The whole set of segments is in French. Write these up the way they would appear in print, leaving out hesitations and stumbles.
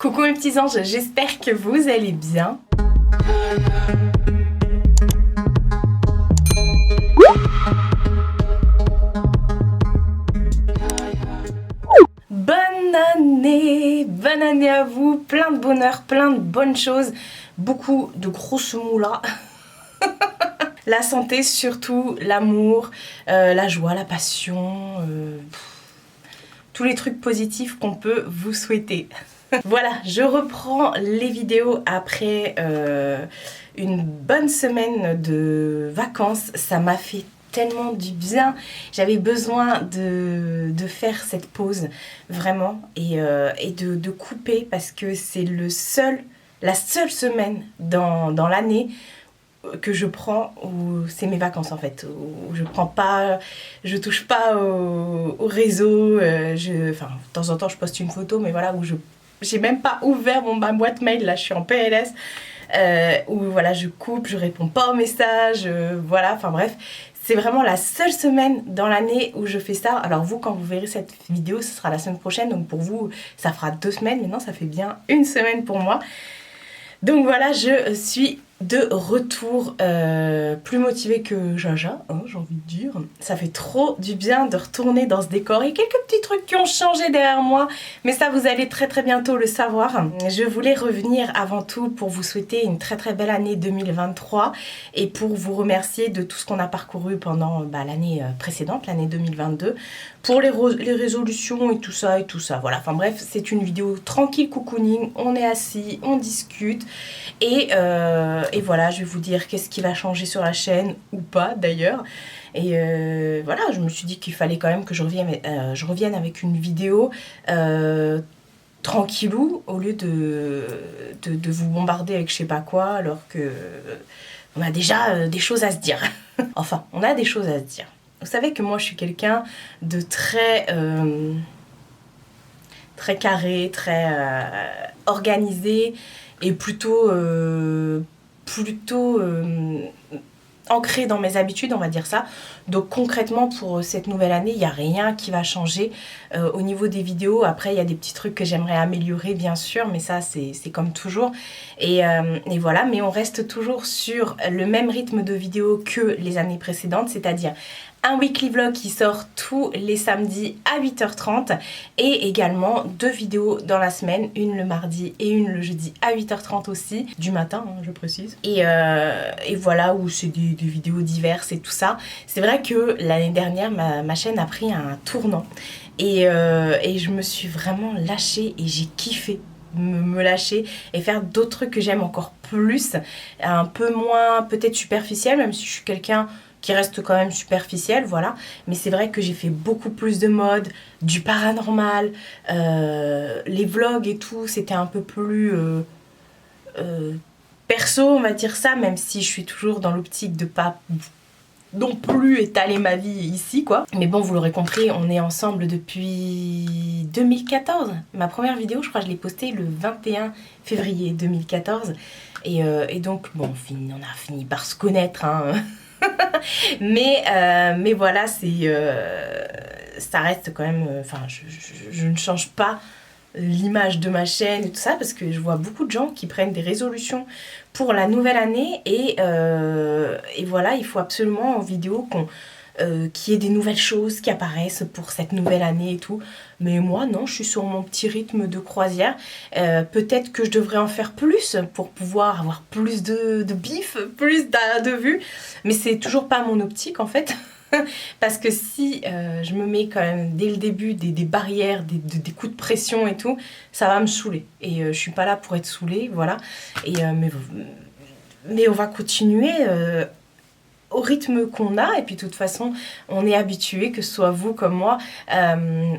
Coucou mes petits anges, j'espère que vous allez bien. Bonne année à vous, plein de bonheur, plein de bonnes choses, beaucoup de grosses moulas. La santé surtout, l'amour, la joie, la passion, tous les trucs positifs qu'on peut vous souhaiter. Voilà, je reprends les vidéos après une bonne semaine de vacances. Ça m'a fait tellement du bien. J'avais besoin de faire cette pause, vraiment, et de couper parce que c'est la seule semaine dans l'année que je prends où c'est mes vacances en fait, où je touche pas au réseau, enfin de temps en temps je poste une photo mais voilà où j'ai même pas ouvert ma boîte mail, là je suis en PLS, où voilà je coupe, je réponds pas aux messages, voilà, enfin bref. C'est vraiment la seule semaine dans l'année où je fais ça. Alors vous, quand vous verrez cette vidéo, ce sera la semaine prochaine, donc pour vous ça fera 2 semaines, maintenant ça fait bien 1 semaine pour moi. Donc voilà, je suis de retour, plus motivée que Jaja, hein, j'ai envie de dire. Ça fait trop du bien de retourner dans ce décor. Il y a quelques petits trucs qui ont changé derrière moi, mais ça vous allez très très bientôt le savoir. Je voulais revenir avant tout pour vous souhaiter une très très belle année 2023 et pour vous remercier de tout ce qu'on a parcouru pendant l'année précédente, l'année 2022, pour les résolutions et tout ça, voilà. Enfin bref, c'est une vidéo tranquille cocooning, on est assis, on discute et voilà, je vais vous dire qu'est-ce qui va changer sur la chaîne ou pas d'ailleurs. Et voilà, je me suis dit qu'il fallait quand même que je revienne avec une vidéo tranquillou au lieu de vous bombarder avec je sais pas quoi alors que on a déjà des choses à se dire. Enfin, on a des choses à se dire. Vous savez que moi je suis quelqu'un de très carré, très organisé et plutôt ancré dans mes habitudes, on va dire ça. Donc concrètement pour cette nouvelle année, il n'y a rien qui va changer au niveau des vidéos. Après il y a des petits trucs que j'aimerais améliorer bien sûr, mais ça c'est comme toujours. Et voilà, mais on reste toujours sur le même rythme de vidéo que les années précédentes, c'est-à-dire un weekly vlog qui sort tous les samedis à 8h30 et également 2 vidéos dans la semaine, une le mardi et une le jeudi à 8h30 aussi, du matin hein, je précise. Et voilà, où c'est des vidéos diverses et tout ça. C'est vrai que l'année dernière ma chaîne a pris un tournant et je me suis vraiment lâchée et j'ai kiffé me lâcher et faire d'autres trucs que j'aime encore plus, un peu moins peut-être superficiel, même si je suis quelqu'un qui reste quand même superficiel, voilà. Mais c'est vrai que j'ai fait beaucoup plus de mode, du paranormal, les vlogs et tout, c'était un peu plus perso, on va dire ça, même si je suis toujours dans l'optique de pas non plus étaler ma vie ici, quoi. Mais bon, vous l'aurez compris, on est ensemble depuis 2014. Ma première vidéo, je crois que je l'ai postée le 21 février 2014. Et donc, bon, on a fini par se connaître, hein. mais voilà, ça reste quand même, enfin je ne change pas l'image de ma chaîne et tout ça parce que je vois beaucoup de gens qui prennent des résolutions pour la nouvelle année et voilà, il faut absolument en vidéo qu'il y ait des nouvelles choses qui apparaissent pour cette nouvelle année et tout. Mais moi non, je suis sur mon petit rythme de croisière. Peut-être que je devrais en faire plus pour pouvoir avoir plus de bif, plus de vues. Mais c'est toujours pas mon optique en fait. Parce que si je me mets quand même dès le début des barrières, des coups de pression et tout, ça va me saouler. Et je suis pas là pour être saoulée, voilà. Et, mais on va continuer au rythme qu'on a, et puis de toute façon on est habitué, que ce soit vous comme moi,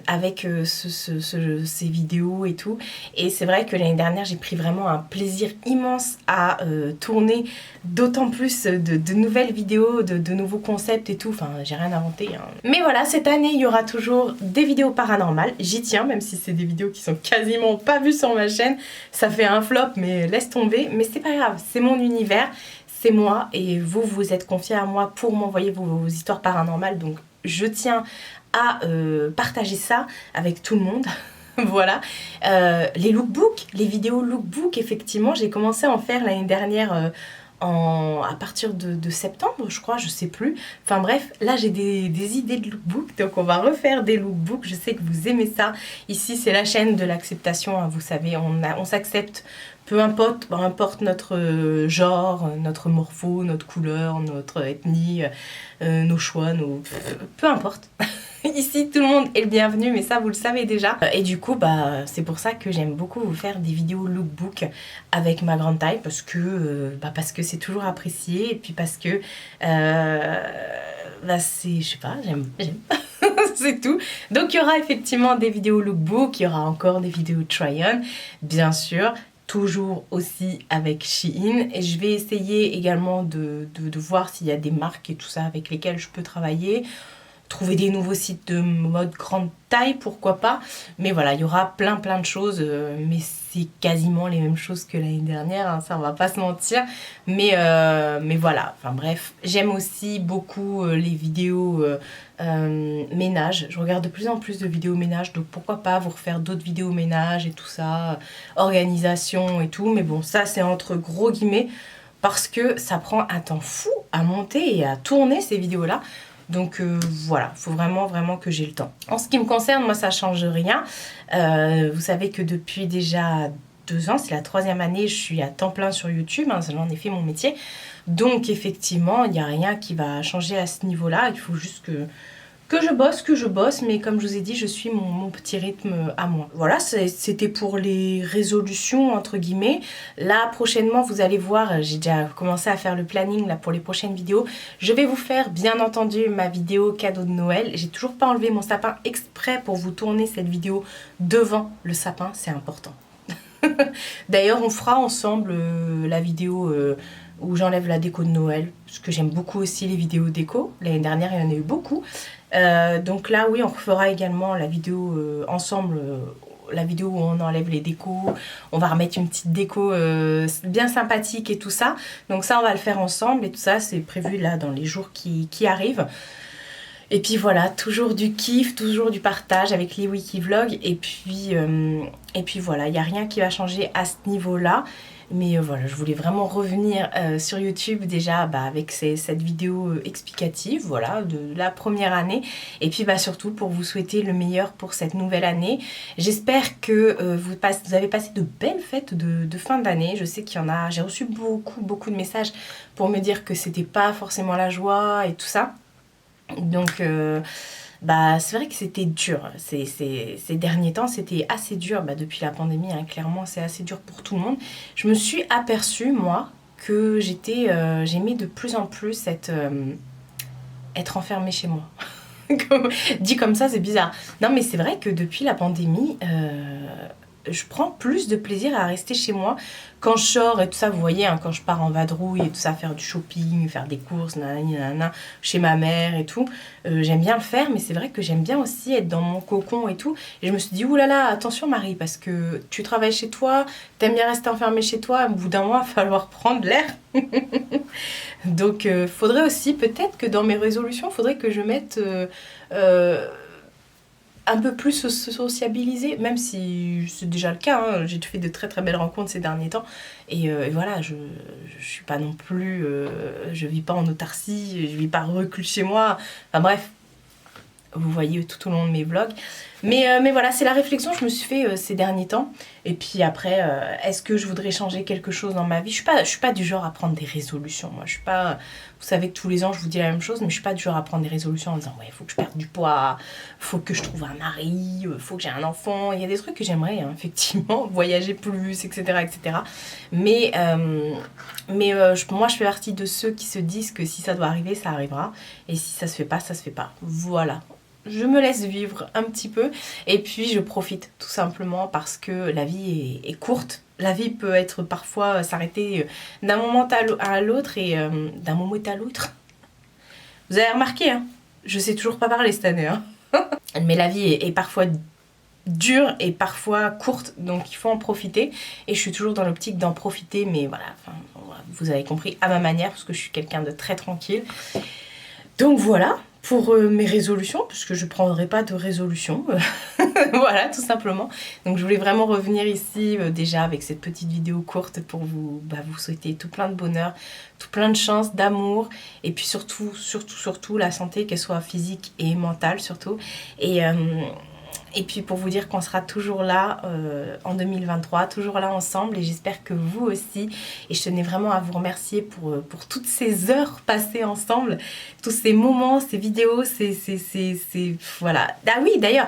avec ces vidéos et tout. Et c'est vrai que l'année dernière j'ai pris vraiment un plaisir immense à tourner d'autant plus de nouvelles vidéos, de nouveaux concepts et tout. Enfin j'ai rien inventé hein. Mais voilà, cette année il y aura toujours des vidéos paranormales, j'y tiens, même si c'est des vidéos qui sont quasiment pas vues sur ma chaîne. Ça fait un flop mais laisse tomber, mais c'est pas grave, c'est mon univers, c'est moi, et vous êtes confiés à moi pour m'envoyer vos histoires paranormales, donc je tiens à partager ça avec tout le monde. Voilà. Les lookbooks, les vidéos lookbook, effectivement, j'ai commencé à en faire l'année dernière à partir de septembre, je crois, je sais plus. Enfin bref, là j'ai des idées de lookbook, donc on va refaire des lookbooks. Je sais que vous aimez ça. Ici, c'est la chaîne de l'acceptation, hein, vous savez, on s'accepte. Peu importe notre genre, notre morpho, notre couleur, notre ethnie, nos choix, peu importe. Ici, tout le monde est le bienvenu, mais ça, vous le savez déjà. Et du coup, bah, c'est pour ça que j'aime beaucoup vous faire des vidéos lookbook avec ma grande taille, parce que c'est toujours apprécié, et puis parce que, bah, je sais pas, j'aime. C'est tout. Donc, il y aura effectivement des vidéos lookbook, il y aura encore des vidéos try-on, bien sûr. Toujours aussi avec Shein, et je vais essayer également de voir s'il y a des marques et tout ça avec lesquelles je peux travailler, trouver des nouveaux sites de mode grande taille, pourquoi pas. Mais voilà, il y aura plein de choses, mais c'est quasiment les mêmes choses que l'année dernière, hein, ça on va pas se mentir. Mais voilà, enfin bref, j'aime aussi beaucoup les vidéos ménage. Je regarde de plus en plus de vidéos ménage, donc pourquoi pas vous refaire d'autres vidéos ménage et tout ça, organisation et tout. Mais bon, ça c'est entre gros guillemets, parce que ça prend un temps fou à monter et à tourner ces vidéos-là. Donc voilà, il faut vraiment que j'ai le temps. En ce qui me concerne, moi ça change rien. Vous savez que depuis déjà 2 ans, c'est la 3e année, je suis à temps plein sur YouTube, hein, j'en ai fait mon métier. Donc effectivement, il n'y a rien qui va changer à ce niveau-là. Il faut juste que je bosse, mais comme je vous ai dit, je suis mon petit rythme à moi. Voilà, c'était pour les résolutions, entre guillemets. Là, prochainement, vous allez voir, j'ai déjà commencé à faire le planning là pour les prochaines vidéos. Je vais vous faire, bien entendu, ma vidéo cadeau de Noël. J'ai toujours pas enlevé mon sapin exprès pour vous tourner cette vidéo devant le sapin, c'est important. D'ailleurs, on fera ensemble la vidéo où j'enlève la déco de Noël, parce que j'aime beaucoup aussi les vidéos déco. L'année dernière, il y en a eu beaucoup. Donc là, oui, on fera également la vidéo ensemble, la vidéo où on enlève les décos. On va remettre une petite déco bien sympathique et tout ça. Donc ça, on va le faire ensemble et tout ça, c'est prévu là dans les jours qui arrivent. Et puis voilà, toujours du kiff, toujours du partage avec les Wikivlogs. Et puis voilà, il n'y a rien qui va changer à ce niveau-là. Mais voilà, je voulais vraiment revenir sur YouTube déjà avec cette vidéo explicative, voilà, de la première année. Et puis surtout pour vous souhaiter le meilleur pour cette nouvelle année. J'espère que vous avez passé de belles fêtes de fin d'année. Je sais qu'il y en a, j'ai reçu beaucoup de messages pour me dire que c'était pas forcément la joie et tout ça. Donc c'est vrai que c'était dur, ces derniers temps c'était assez dur, depuis la pandémie, hein, clairement c'est assez dur pour tout le monde. Je me suis aperçue moi que j'aimais de plus en plus être enfermée chez moi. Dit comme ça c'est bizarre. Non mais c'est vrai que depuis la pandémie, je prends plus de plaisir à rester chez moi. Quand je sors et tout ça, vous voyez, hein, quand je pars en vadrouille et tout ça, faire du shopping, faire des courses, nanana, chez ma mère et tout, j'aime bien le faire, mais c'est vrai que j'aime bien aussi être dans mon cocon et tout. Et je me suis dit, oulala, attention Marie, parce que tu travailles chez toi, t'aimes bien rester enfermée chez toi, au bout d'un mois, il va falloir prendre l'air. Donc, faudrait aussi, peut-être que dans mes résolutions, faudrait que je mette un peu plus se sociabiliser, même si c'est déjà le cas, hein. J'ai fait de très belles rencontres ces derniers temps et voilà, je suis pas non plus, je vis pas en autarcie, je vis pas reclus chez moi, enfin bref, vous voyez tout au long de mes vlogs. Mais voilà, c'est la réflexion que je me suis fait ces derniers temps. Et puis après, est-ce que je voudrais changer quelque chose dans ma vie? Je suis pas du genre à prendre des résolutions. Moi, je suis pas... Vous savez que tous les ans, je vous dis la même chose, mais je suis pas du genre à prendre des résolutions en disant ouais, il faut que je perde du poids, faut que je trouve un mari, faut que j'ai un enfant. Il y a des trucs que j'aimerais, hein, effectivement, voyager plus, etc. Mais moi, je fais partie de ceux qui se disent que si ça doit arriver, ça arrivera. Et si ça se fait pas, ça se fait pas. Voilà. Je me laisse vivre un petit peu et puis je profite tout simplement parce que la vie est courte. La vie peut être parfois s'arrêter d'un moment à l'autre et d'un moment à l'autre. Vous avez remarqué, hein, je sais toujours pas parler cette année. Hein. Mais la vie est parfois dure et parfois courte, donc il faut en profiter. Et je suis toujours dans l'optique d'en profiter, mais voilà, vous avez compris, à ma manière, parce que je suis quelqu'un de très tranquille. Donc voilà. pour mes résolutions, puisque je ne prendrai pas de résolution. Voilà, tout simplement. Donc je voulais vraiment revenir ici déjà avec cette petite vidéo courte pour vous, vous souhaiter tout plein de bonheur, tout plein de chance, d'amour, et puis surtout la santé, qu'elle soit physique et mentale surtout. Et puis pour vous dire qu'on sera toujours là en 2023, toujours là ensemble, et j'espère que vous aussi. Et je tenais vraiment à vous remercier pour toutes ces heures passées ensemble, tous ces moments, ces vidéos, voilà. Ah oui, d'ailleurs,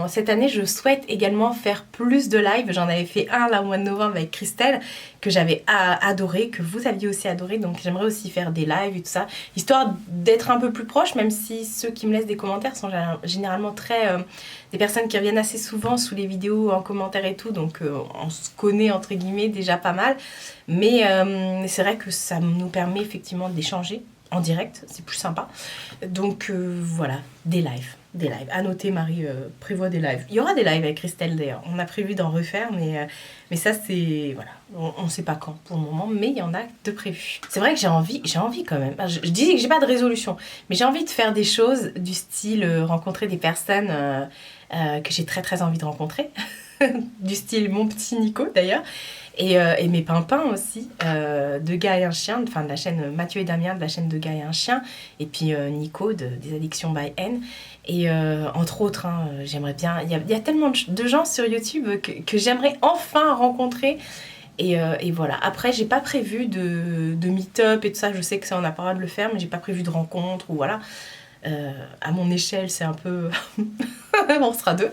cette année, je souhaite également faire plus de live. J'en avais fait un là au mois de novembre avec Christelle, que j'avais adoré, que vous aviez aussi adoré. Donc j'aimerais aussi faire des lives et tout ça, histoire d'être un peu plus proche, même si ceux qui me laissent des commentaires sont généralement des personnes qui reviennent assez souvent sous les vidéos en commentaire et tout, donc on se connaît entre guillemets déjà pas mal, mais c'est vrai que ça nous permet effectivement d'échanger en direct, c'est plus sympa. Donc voilà, des lives. À noter, Marie prévoit des lives. Il y aura des lives avec Christelle d'ailleurs. On a prévu d'en refaire, mais ça c'est... Voilà, on ne sait pas quand pour le moment, mais il y en a de prévus. C'est vrai que j'ai envie quand même. Je disais que j'ai pas de résolution, mais j'ai envie de faire des choses du style rencontrer des personnes que j'ai très envie de rencontrer. Du style mon petit Nico d'ailleurs. Et mes pimpins aussi, Deux gars et un chien, enfin de la chaîne Mathieu et Damien, de la chaîne Deux gars et un chien, et puis Nico des Addictions by N. Et entre autres, hein, j'aimerais bien, il y a tellement de gens sur YouTube que j'aimerais enfin rencontrer. Et voilà, après j'ai pas prévu de meet-up et tout ça, je sais que ça on a pas le droit de le faire, mais j'ai pas prévu de rencontre ou voilà. À mon échelle c'est un peu... on sera deux.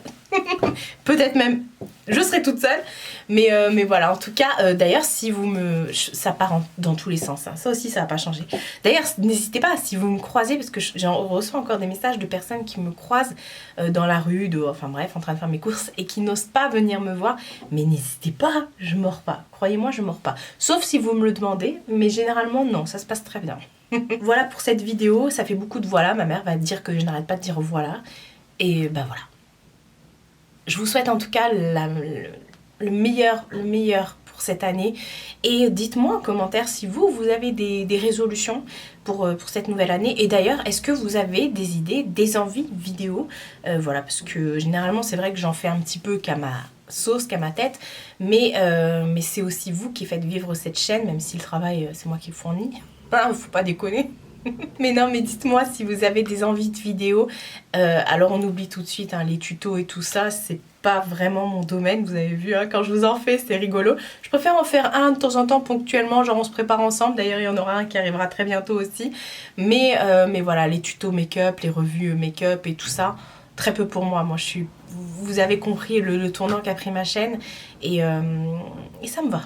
Peut-être même je serai toute seule, mais voilà, en tout cas d'ailleurs si vous ça part dans tous les sens, hein. Ça aussi ça va pas changer. D'ailleurs n'hésitez pas, si vous me croisez, parce que j'en reçois encore des messages de personnes qui me croisent dans la rue, enfin bref, en train de faire mes courses et qui n'osent pas venir me voir, mais n'hésitez pas, je mords pas, croyez-moi, je mords pas, sauf si vous me le demandez, mais généralement non, ça se passe très bien. Voilà pour cette vidéo, ça fait beaucoup de voilà, ma mère va dire que je n'arrête pas de dire voilà, et voilà. Je vous souhaite en tout cas le meilleur pour cette année. Et dites-moi en commentaire si vous avez des résolutions pour cette nouvelle année. Et d'ailleurs, est-ce que vous avez des idées, des envies de vidéos voilà, parce que généralement, c'est vrai que j'en fais un petit peu qu'à ma sauce, qu'à ma tête. Mais c'est aussi vous qui faites vivre cette chaîne, même si le travail, c'est moi qui le fournis. Faut pas déconner. Mais non, mais dites-moi si vous avez des envies de vidéos. Alors on oublie tout de suite hein, les tutos et tout ça, c'est pas vraiment mon domaine, vous avez vu, hein, quand je vous en fais, c'est rigolo. Je préfère en faire un de temps en temps ponctuellement, genre on se prépare ensemble, d'ailleurs il y en aura un qui arrivera très bientôt aussi. Mais voilà, les tutos make-up, les revues make-up et tout ça, très peu pour moi. Moi je suis... Vous avez compris le tournant qu'a pris ma chaîne et ça me va.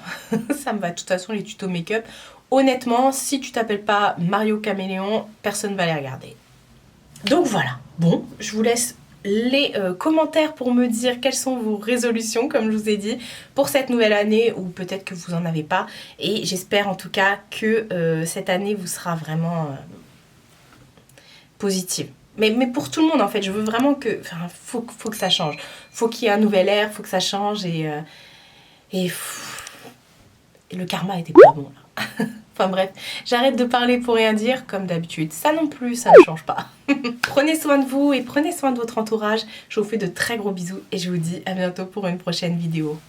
Ça me va, de toute façon les tutos make-up, honnêtement, si tu t'appelles pas Mario Caméléon, personne va les regarder. Donc voilà, bon, je vous laisse les commentaires pour me dire quelles sont vos résolutions, comme je vous ai dit, pour cette nouvelle année, ou peut-être que vous n'en avez pas. Et j'espère en tout cas que cette année vous sera vraiment positive. Mais pour tout le monde en fait, je veux vraiment que... Enfin, faut que ça change. Faut qu'il y ait un nouvel air, faut que ça change et le karma était pas bon là. Enfin bref, j'arrête de parler pour rien dire, comme d'habitude. Ça non plus, ça ne change pas. Prenez soin de vous et prenez soin de votre entourage. Je vous fais de très gros bisous et je vous dis à bientôt pour une prochaine vidéo.